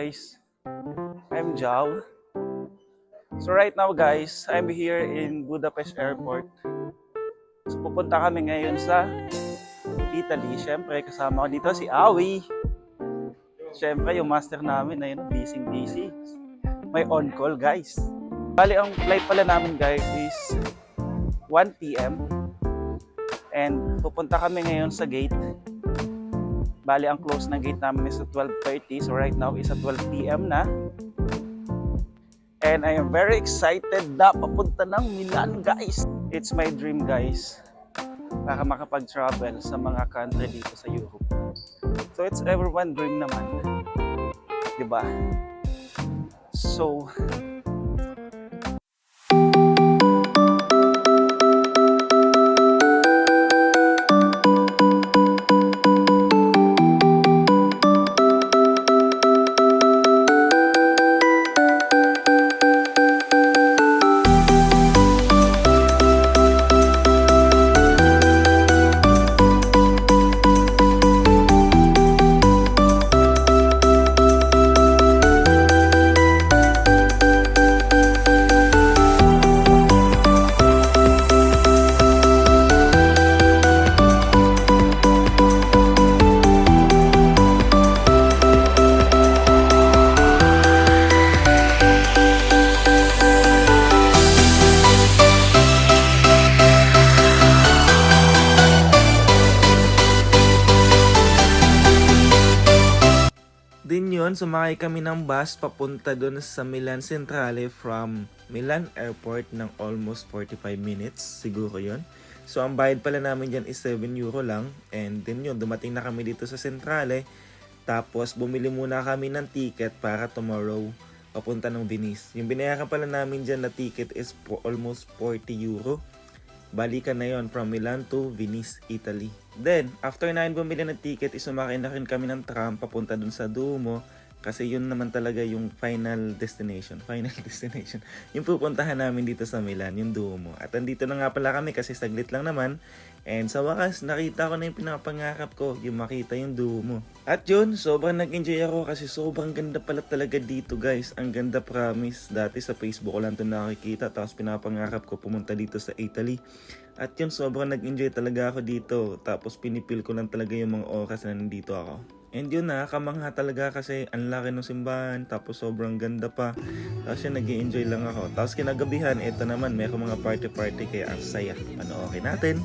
guys, I'm Jao. So right now guys, I'm here in Budapest Airport. So pupunta kami ngayon sa Italy. Siyempre kasama ko dito si Awi. Siyempre yung master namin na yun, busy. May on call guys. Bali ang flight pala namin guys is 1 p.m. And pupunta kami ngayon sa gate. Bali ang close ng gate namin is at 12:30. So right now is at 12 p.m. na. And I am very excited na papunta ng Milan guys. It's my dream guys. Para makapag-travel sa mga country dito sa Europe. So it's everyone dream naman. Diba? So din yun, sumakay kami ng bus papunta doon sa Milan Centrale from Milan Airport ng almost 45 minutes, siguro yun. So ang bayad pala namin dyan is 7 euro lang, and then yun, dumating na kami dito sa Centrale, tapos bumili muna kami ng ticket para tomorrow papunta ng Venice. Yung binayaran pala namin dyan na ticket is almost 40 euro. Balikan na yon from Milan to Venice, Italy. Then, after na bumili ng ticket, isumakay na rin kami ng tram papunta dun sa Duomo. Kasi yun naman talaga yung final destination. Yung pupuntahan namin dito sa Milan, yung Duomo. At andito na nga pala kami kasi saglit lang naman. And sa wakas, nakita ko na yung pinapangarap ko, yung makita yung Duomo. At yun, sobrang nag-enjoy ako kasi sobrang ganda pala talaga dito guys. Ang ganda, promise. Dati sa Facebook ko lang ito nakikita, tapos pinapangarap ko pumunta dito sa Italy. At yun, sobrang nag-enjoy talaga ako dito. Tapos pinipil ko lang talaga yung mga oras na nandito ako. And yun, nakakamangha talaga kasi ang laki ng simbahan, tapos sobrang ganda pa. Tapos yun, nag-i-enjoy lang ako. Tapos kinagabihan, eto naman, may mga party kaya ang saya. Panoorin natin.